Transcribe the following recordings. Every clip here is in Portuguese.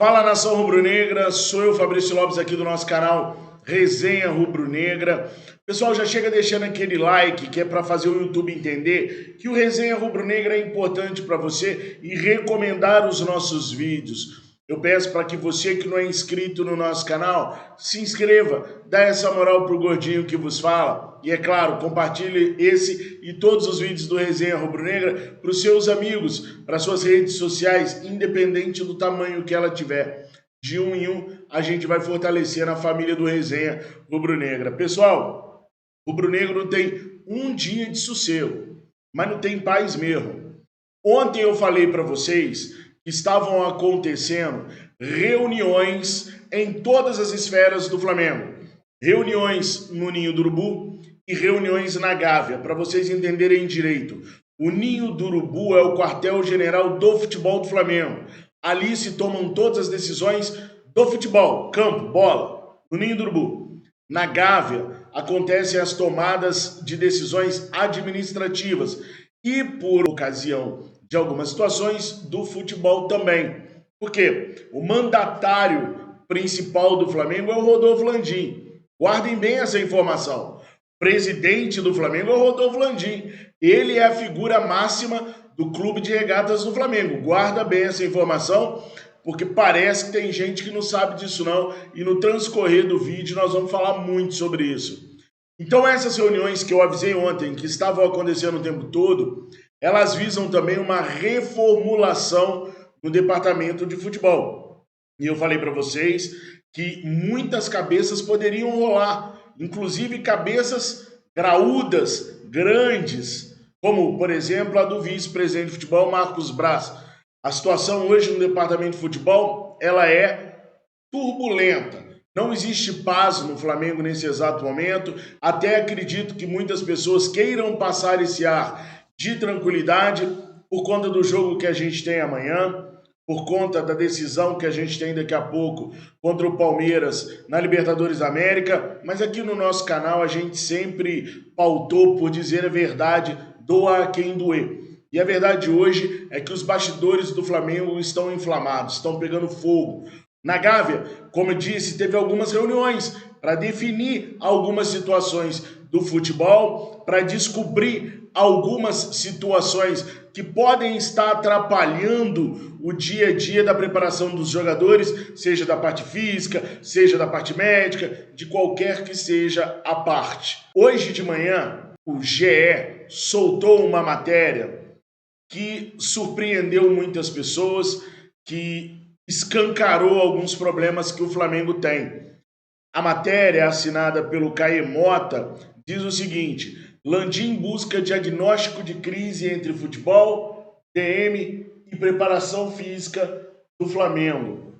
Fala, nação rubro-negra, sou eu, Fabrício Lopes, aqui do nosso canal Resenha Rubro-Negra. Pessoal, já chega deixando aquele like, que é para fazer o YouTube entender que o Resenha Rubro-Negra é importante para você e recomendar os nossos vídeos. Eu peço para que você que não é inscrito no nosso canal, se inscreva, dá essa moral pro gordinho que vos fala. E é claro, compartilhe esse e todos os vídeos do Resenha Rubro-Negra para os seus amigos, para suas redes sociais, independente do tamanho que ela tiver. De um em um, a gente vai fortalecendo a família do Resenha Rubro-Negra. Pessoal, Rubro-Negro tem um dia de sossego, mas não tem paz mesmo. Ontem eu falei para vocês que estavam acontecendo reuniões em todas as esferas do Flamengo. Reuniões no Ninho do Urubu e reuniões na Gávea, para vocês entenderem direito. O Ninho do Urubu é o quartel-general do futebol do Flamengo. Ali se tomam todas as decisões do futebol, campo, bola, no Ninho do Urubu. Na Gávea acontecem as tomadas de decisões administrativas e, por ocasião de algumas situações, do futebol também. Por quê? O mandatário principal do Flamengo é o Rodolfo Landim. Guardem bem essa informação. O presidente do Flamengo é o Rodolfo Landim. Ele é a figura máxima do Clube de Regatas do Flamengo. Guarda bem essa informação, porque parece que tem gente que não sabe disso não, e no transcorrer do vídeo nós vamos falar muito sobre isso. Então essas reuniões que eu avisei ontem, que estavam acontecendo o tempo todo, elas visam também uma reformulação no departamento de futebol. E eu falei para vocês que muitas cabeças poderiam rolar, inclusive cabeças graúdas, grandes, como, por exemplo, a do vice-presidente de futebol, Marcos Braz. A situação hoje no departamento de futebol, ela é turbulenta. Não existe paz no Flamengo nesse exato momento. Até acredito que muitas pessoas queiram passar esse ar de tranquilidade por conta do jogo que a gente tem amanhã, por conta da decisão que a gente tem daqui a pouco contra o Palmeiras na Libertadores da América, mas aqui no nosso canal a gente sempre pautou por dizer a verdade, doa a quem doer. E a verdade hoje é que os bastidores do Flamengo estão inflamados, estão pegando fogo. Na Gávea, como eu disse, teve algumas reuniões para definir algumas situações do futebol, para descobrir algumas situações que podem estar atrapalhando o dia a dia da preparação dos jogadores, seja da parte física, seja da parte médica, de qualquer que seja a parte. Hoje de manhã, o GE soltou uma matéria que surpreendeu muitas pessoas, que escancarou alguns problemas que o Flamengo tem. A matéria, assinada pelo Caê Mota, diz o seguinte: Landim busca diagnóstico de crise entre futebol, DM e preparação física do Flamengo.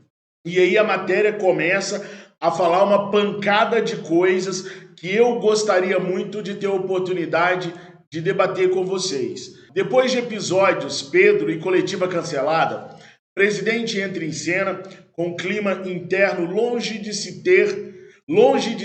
E aí a matéria começa a falar uma pancada de coisas que eu gostaria muito de ter a oportunidade de debater com vocês. Depois de episódios Pedro e coletiva cancelada, o presidente entra em cena com clima interno longe de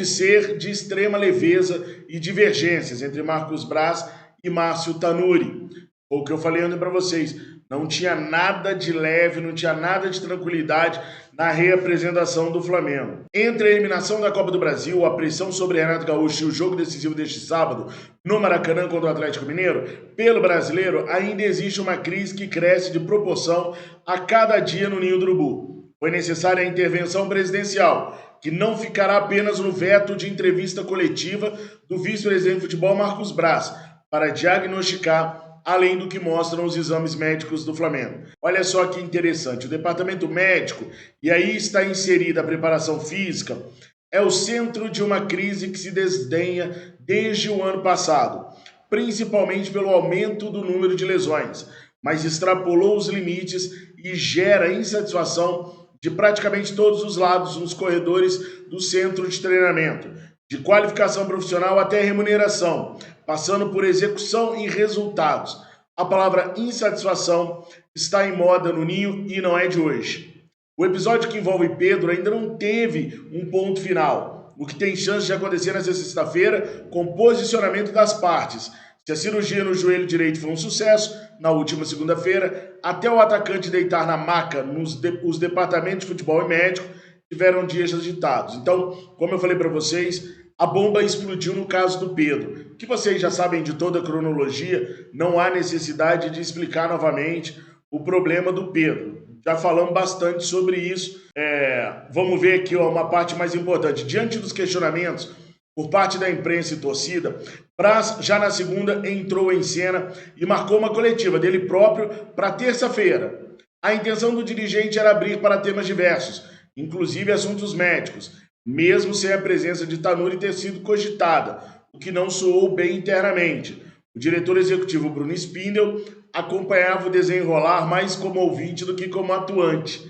ser de extrema leveza e divergências entre Marcos Braz e Márcio Tanuri. Foi o que eu falei ontem para vocês. Não tinha nada de leve, não tinha nada de tranquilidade na reapresentação do Flamengo. Entre a eliminação da Copa do Brasil, a pressão sobre Renato Gaúcho e o jogo decisivo deste sábado no Maracanã contra o Atlético Mineiro, pelo brasileiro, ainda existe uma crise que cresce de proporção a cada dia no Ninho do Urubu. Foi necessária a intervenção presidencial, que não ficará apenas no veto de entrevista coletiva do vice-presidente de futebol Marcos Braz, para diagnosticar além do que mostram os exames médicos do Flamengo. Olha só que interessante, o departamento médico, e aí está inserida a preparação física, é o centro de uma crise que se desdenha desde o ano passado, principalmente pelo aumento do número de lesões, mas extrapolou os limites e gera insatisfação de praticamente todos os lados nos corredores do centro de treinamento, de qualificação profissional até remuneração, passando por execução e resultados. A palavra insatisfação está em moda no Ninho e não é de hoje. O episódio que envolve Pedro ainda não teve um ponto final, o que tem chance de acontecer nesta sexta-feira com posicionamento das partes. Se a cirurgia no joelho direito foi um sucesso, na última segunda-feira, até o atacante deitar na maca, os departamentos de futebol e médico tiveram dias agitados. Então, como eu falei para vocês, a bomba explodiu no caso do Pedro, que vocês já sabem de toda a cronologia, não há necessidade de explicar novamente o problema do Pedro. Já falamos bastante sobre isso. Vamos ver aqui uma parte mais importante. Diante dos questionamentos por parte da imprensa e torcida, Braz já na segunda entrou em cena e marcou uma coletiva dele próprio para terça-feira. A intenção do dirigente era abrir para temas diversos, inclusive assuntos médicos, mesmo sem a presença de Tanuri ter sido cogitada, o que não soou bem internamente. O diretor executivo Bruno Spindel acompanhava o desenrolar mais como ouvinte do que como atuante.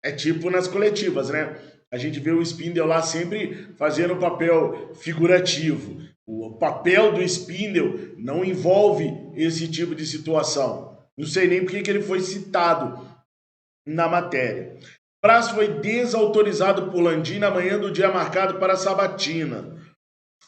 É tipo nas coletivas, né? A gente vê o Spindel lá sempre fazendo papel figurativo. O papel do Spindel não envolve esse tipo de situação. Não sei nem por que ele foi citado na matéria. Braz foi desautorizado por Landim na manhã do dia marcado para a sabatina.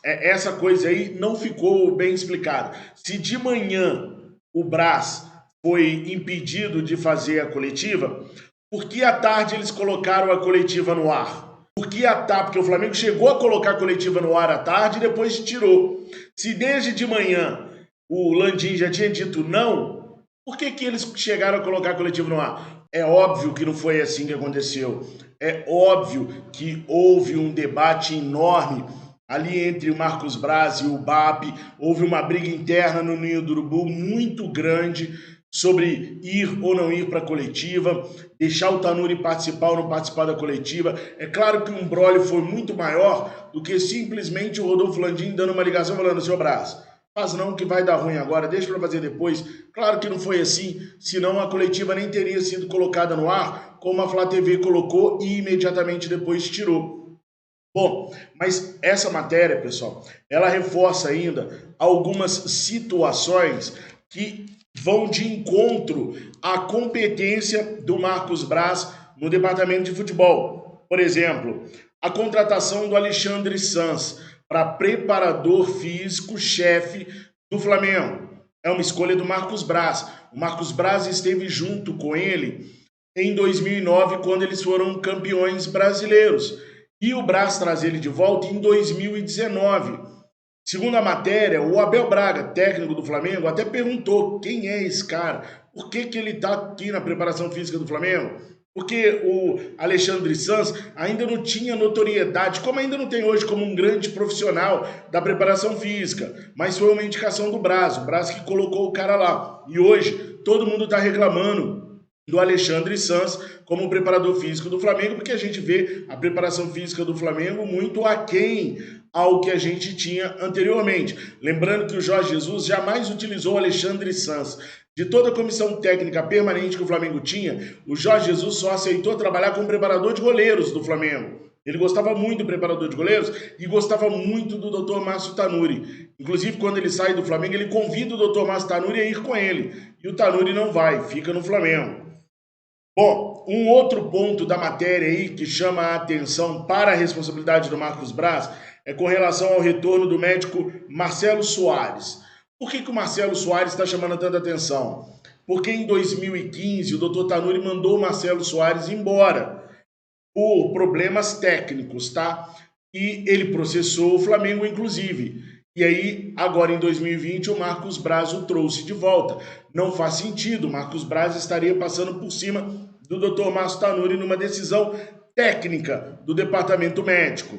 Essa coisa aí não ficou bem explicada. Se de manhã o Braz foi impedido de fazer a coletiva, por que à tarde eles colocaram a coletiva no ar? Porque o Flamengo chegou a colocar a coletiva no ar à tarde e depois tirou. Se desde de manhã o Landim já tinha dito não, por que eles chegaram a colocar a coletiva no ar? É óbvio que não foi assim que aconteceu. É óbvio que houve um debate enorme ali entre o Marcos Braz e o BAP. Houve uma briga interna no Ninho do Urubu muito grande sobre ir ou não ir para a coletiva, deixar o Tanuri participar ou não participar da coletiva. É claro que o imbróglio foi muito maior do que simplesmente o Rodolfo Landim dando uma ligação falando: seu Braz, faz não que vai dar ruim agora, deixa para fazer depois. Claro que não foi assim, senão a coletiva nem teria sido colocada no ar, como a Flá TV colocou e imediatamente depois tirou. Bom, mas essa matéria, pessoal, ela reforça ainda algumas situações que vão de encontro à competência do Marcos Braz no departamento de futebol. Por exemplo, a contratação do Alexandre Sanz para preparador físico-chefe do Flamengo. É uma escolha do Marcos Braz. O Marcos Braz esteve junto com ele em 2009, quando eles foram campeões brasileiros. E o Braz traz ele de volta em 2019. Segundo a matéria, o Abel Braga, técnico do Flamengo, até perguntou quem é esse cara, por que ele está aqui na preparação física do Flamengo? Porque o Alexandre Sanz ainda não tinha notoriedade, como ainda não tem hoje, como um grande profissional da preparação física, mas foi uma indicação do Braz, o Braz que colocou o cara lá. E hoje todo mundo está reclamando do Alexandre Sanz como preparador físico do Flamengo, porque a gente vê a preparação física do Flamengo muito aquém ao que a gente tinha anteriormente. Lembrando que o Jorge Jesus jamais utilizou o Alexandre Sanz. De toda a comissão técnica permanente que o Flamengo tinha, o Jorge Jesus só aceitou trabalhar como preparador de goleiros do Flamengo. Ele gostava muito do preparador de goleiros e gostava muito do Dr. Márcio Tanuri. Inclusive, quando ele sai do Flamengo, ele convida o Dr. Márcio Tanuri a ir com ele. E o Tanuri não vai, fica no Flamengo. Bom, um outro ponto da matéria aí que chama a atenção para a responsabilidade do Marcos Braz é com relação ao retorno do médico Marcelo Soares. Por que o Marcelo Soares está chamando tanta atenção? Porque em 2015 o Dr. Tanuri mandou o Marcelo Soares embora por problemas técnicos, tá? E ele processou o Flamengo, inclusive. E aí, agora em 2020, o Marcos Braz o trouxe de volta. Não faz sentido, o Marcos Braz estaria passando por cima do Dr. Márcio Tanuri numa decisão técnica do departamento médico.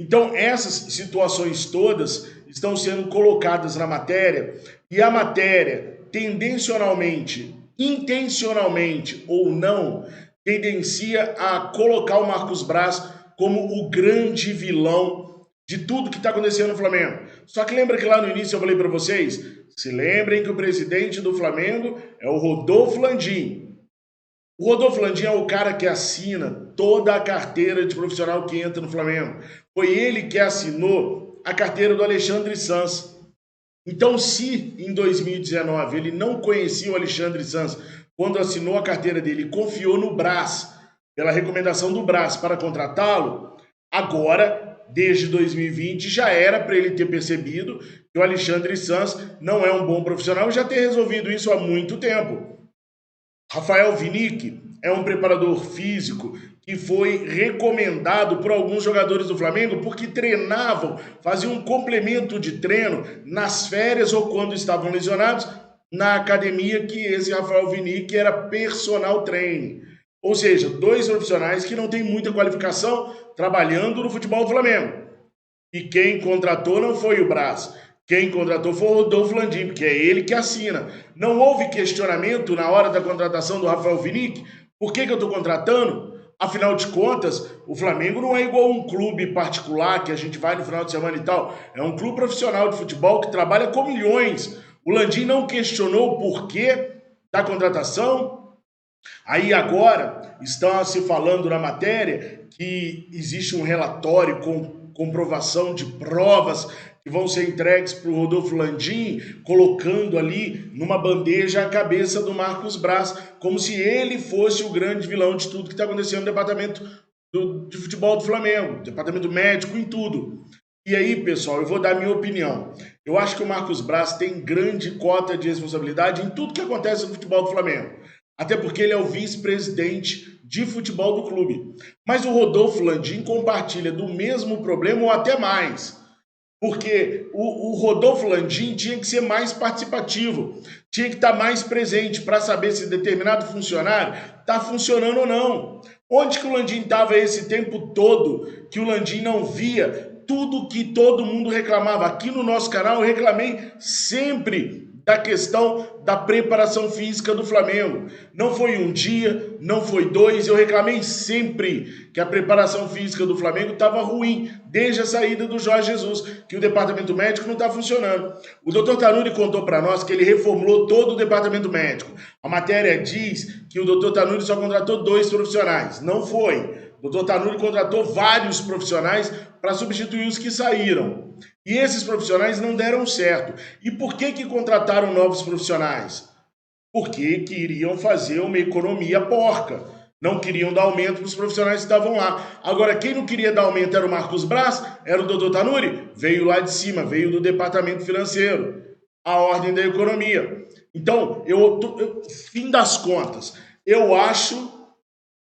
Então, essas situações todas estão sendo colocadas na matéria, e a matéria, tendencionalmente, intencionalmente ou não, tendencia a colocar o Marcos Braz como o grande vilão de tudo que está acontecendo no Flamengo. Só que lembra que lá no início eu falei para vocês? Se lembrem que o presidente do Flamengo é o Rodolfo Landim. O Rodolfo Landim é o cara que assina toda a carteira de profissional que entra no Flamengo. Foi ele que assinou a carteira do Alexandre Sanz. Então, se em 2019 ele não conhecia o Alexandre Sanz quando assinou a carteira dele e confiou no Braz, pela recomendação do Braz para contratá-lo, agora desde 2020, já era para ele ter percebido que o Alexandre Sanz não é um bom profissional e já ter resolvido isso há muito tempo. Rafael Vinick é um preparador físico que foi recomendado por alguns jogadores do Flamengo porque treinavam, faziam um complemento de treino nas férias ou quando estavam lesionados na academia que esse Rafael Vinick era personal trainer. Ou seja, dois profissionais que não têm muita qualificação trabalhando no futebol do Flamengo. E quem contratou não foi o Braz. Quem contratou foi o Rodolfo Landim, porque é ele que assina. Não houve questionamento na hora da contratação do Rafael Vinick. Por que eu estou contratando? Afinal de contas, o Flamengo não é igual um clube particular que a gente vai no final de semana e tal. É um clube profissional de futebol que trabalha com milhões. O Landim não questionou o porquê da contratação. Aí agora está se falando na matéria que existe um relatório com comprovação de provas que vão ser entregues para o Rodolfo Landim, colocando ali numa bandeja a cabeça do Marcos Braz, como se ele fosse o grande vilão de tudo que está acontecendo no departamento de futebol do Flamengo, departamento médico, em tudo. E aí, pessoal, eu vou dar minha opinião. Eu acho que o Marcos Braz tem grande cota de responsabilidade em tudo que acontece no futebol do Flamengo. Até porque ele é o vice-presidente de futebol do clube. Mas o Rodolfo Landim compartilha do mesmo problema ou até mais. Porque o Rodolfo Landim tinha que ser mais participativo, tinha que estar mais presente para saber se determinado funcionário está funcionando ou não. Onde que o Landim estava esse tempo todo que o Landim não via tudo que todo mundo reclamava? Aqui no nosso canal eu reclamei sempre da questão da preparação física do Flamengo. Não foi um dia, não foi dois, eu reclamei sempre que a preparação física do Flamengo estava ruim, desde a saída do Jorge Jesus, que o departamento médico não está funcionando. O Dr. Tanuri contou para nós que ele reformulou todo o departamento médico. A matéria diz que o Dr. Tanuri só contratou 2 profissionais. Não foi. O Dr. Tanuri contratou vários profissionais para substituir os que saíram. E esses profissionais não deram certo. E por que contrataram novos profissionais? Porque queriam fazer uma economia porca. Não queriam dar aumento para os profissionais que estavam lá. Agora, quem não queria dar aumento era o Marcos Braz, era o Dr. Tanuri. Veio lá de cima, veio do departamento financeiro. A ordem da economia. Então, fim das contas, eu acho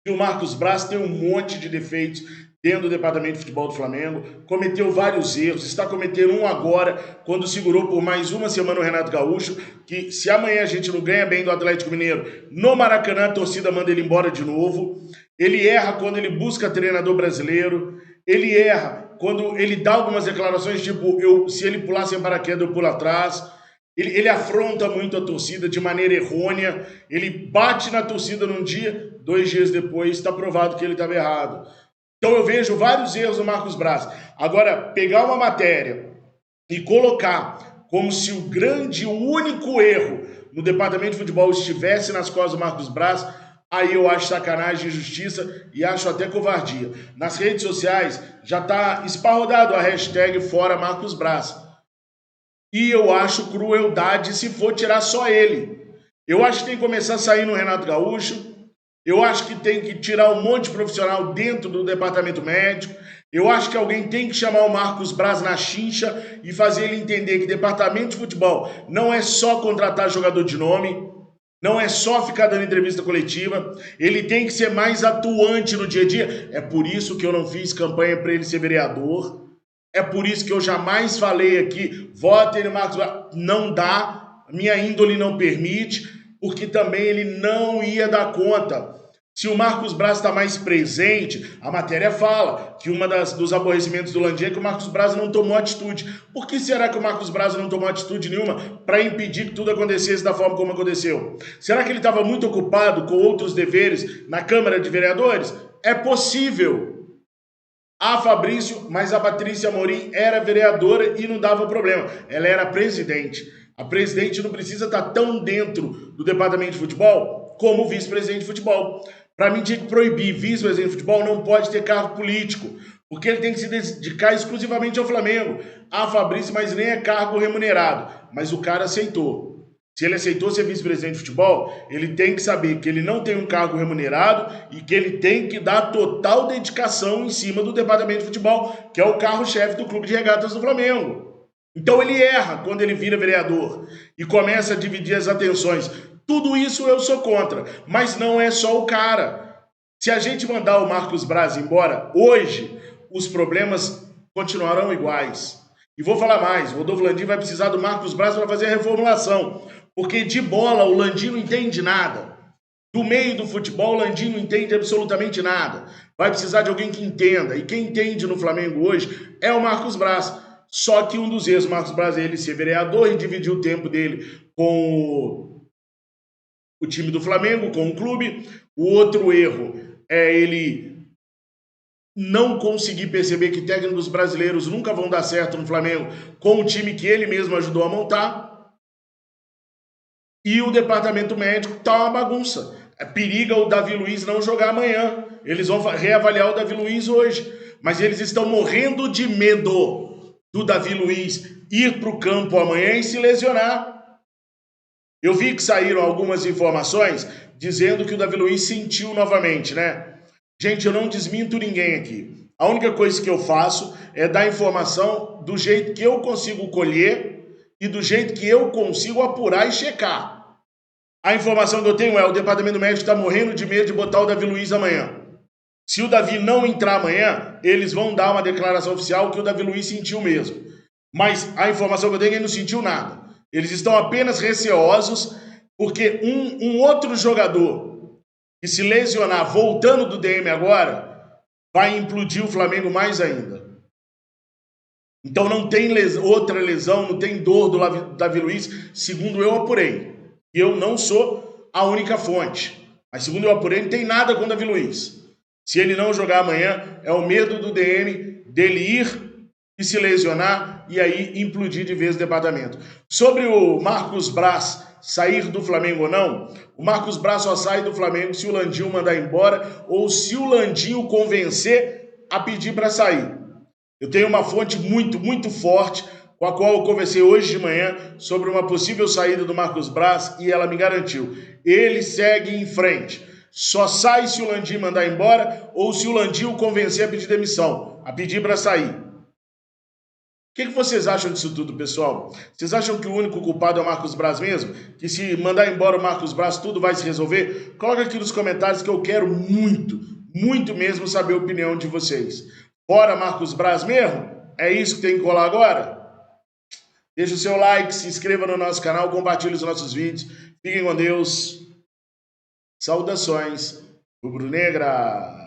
que o Marcos Braz tem um monte de defeitos dentro do departamento de futebol do Flamengo, cometeu vários erros, está cometendo um agora, quando segurou por mais uma semana o Renato Gaúcho, que se amanhã a gente não ganha bem do Atlético Mineiro, no Maracanã a torcida manda ele embora de novo. Ele erra quando ele busca treinador brasileiro, ele erra quando ele dá algumas declarações tipo, se ele pular sem paraquedas eu pulo atrás. Ele afronta muito a torcida de maneira errônea, ele bate na torcida num dia, 2 dias depois está provado que ele estava errado. Então eu vejo vários erros do Marcos Braz. Agora, pegar uma matéria e colocar como se o único erro no departamento de futebol estivesse nas costas do Marcos Braz, aí eu acho sacanagem, injustiça e acho até covardia. Nas redes sociais já está esparrodado a hashtag Fora Marcos Braz. E eu acho crueldade se for tirar só ele. Eu acho que tem que começar a sair no Renato Gaúcho. Eu acho que tem que tirar um monte de profissional dentro do departamento médico. Eu acho que alguém tem que chamar o Marcos Braz na chincha e fazer ele entender que departamento de futebol não é só contratar jogador de nome, não é só ficar dando entrevista coletiva, ele tem que ser mais atuante no dia a dia. É por isso que eu não fiz campanha para ele ser vereador. É por isso que eu jamais falei aqui, votem no Marcos Braz. Não dá, minha índole não permite, porque também ele não ia dar conta. Se o Marcos Braz está mais presente, a matéria fala que dos aborrecimentos do Landim é que o Marcos Braz não tomou atitude. Por que será que o Marcos Braz não tomou atitude nenhuma para impedir que tudo acontecesse da forma como aconteceu? Será que ele estava muito ocupado com outros deveres na Câmara de Vereadores? É possível. Fabrício, mas a Patrícia Amorim era vereadora e não dava problema. Ela era presidente. A presidente não precisa estar tão dentro do departamento de futebol como o vice-presidente de futebol. Para mim, tinha que proibir. Vice-presidente de futebol não pode ter cargo político, porque ele tem que se dedicar exclusivamente ao Flamengo. Fabrício, mas nem é cargo remunerado. Mas o cara aceitou. Se ele aceitou ser vice-presidente de futebol, ele tem que saber que ele não tem um cargo remunerado e que ele tem que dar total dedicação em cima do departamento de futebol, que é o carro-chefe do Clube de Regatas do Flamengo. Então ele erra quando ele vira vereador e começa a dividir as atenções. Tudo isso eu sou contra, mas não é só o cara. Se a gente mandar o Marcos Braz embora hoje, os problemas continuarão iguais. E vou falar mais, o Rodolfo Landim vai precisar do Marcos Braz para fazer a reformulação. Porque de bola o Landim não entende nada. Do meio do futebol o Landim não entende absolutamente nada. Vai precisar de alguém que entenda. E quem entende no Flamengo hoje é o Marcos Braz. Só que um dos erros do Marcos Braz é ele ser vereador e dividir o tempo dele com o time do Flamengo, com o clube. O outro erro é ele não conseguir perceber que técnicos brasileiros nunca vão dar certo no Flamengo com o time que ele mesmo ajudou a montar. E o departamento médico tá uma bagunça. Periga o Davi Luiz não jogar amanhã. Eles vão reavaliar o Davi Luiz hoje. Mas eles estão morrendo de medo do Davi Luiz ir para o campo amanhã e se lesionar. Eu vi que saíram algumas informações dizendo que o Davi Luiz sentiu novamente, né? Gente, eu não desminto ninguém aqui. A única coisa que eu faço é dar informação do jeito que eu consigo colher e do jeito que eu consigo apurar e checar. A informação que eu tenho é o departamento médico está morrendo de medo de botar o Davi Luiz amanhã. Se o Davi não entrar amanhã, eles vão dar uma declaração oficial que o Davi Luiz sentiu mesmo. Mas a informação que eu tenho é que ele não sentiu nada. Eles estão apenas receosos porque um outro jogador que se lesionar voltando do DM agora vai implodir o Flamengo mais ainda. Então não tem outra lesão, não tem dor do Davi Luiz, segundo eu apurei. E eu não sou a única fonte. Mas segundo eu apurei, não tem nada com o Davi Luiz. Se ele não jogar amanhã, é o medo do DM dele ir e se lesionar e aí implodir de vez o departamento. Sobre o Marcos Braz sair do Flamengo ou não, o Marcos Braz só sai do Flamengo se o Landinho mandar embora ou se o Landinho convencer a pedir para sair. Eu tenho uma fonte muito forte com a qual eu conversei hoje de manhã sobre uma possível saída do Marcos Braz e ela me garantiu. Ele segue em frente. Só sai se o Landim mandar embora ou se o Landim o convencer a pedir demissão, a pedir para sair. O que vocês acham disso tudo, pessoal? Vocês acham que o único culpado é o Marcos Braz mesmo? Que se mandar embora o Marcos Braz tudo vai se resolver? Coloca aqui nos comentários que eu quero muito mesmo saber a opinião de vocês. Bora Marcos Braz mesmo? É isso que tem que colar agora? Deixa o seu like, se inscreva no nosso canal, compartilhe os nossos vídeos. Fiquem com Deus. Saudações rubro-negra.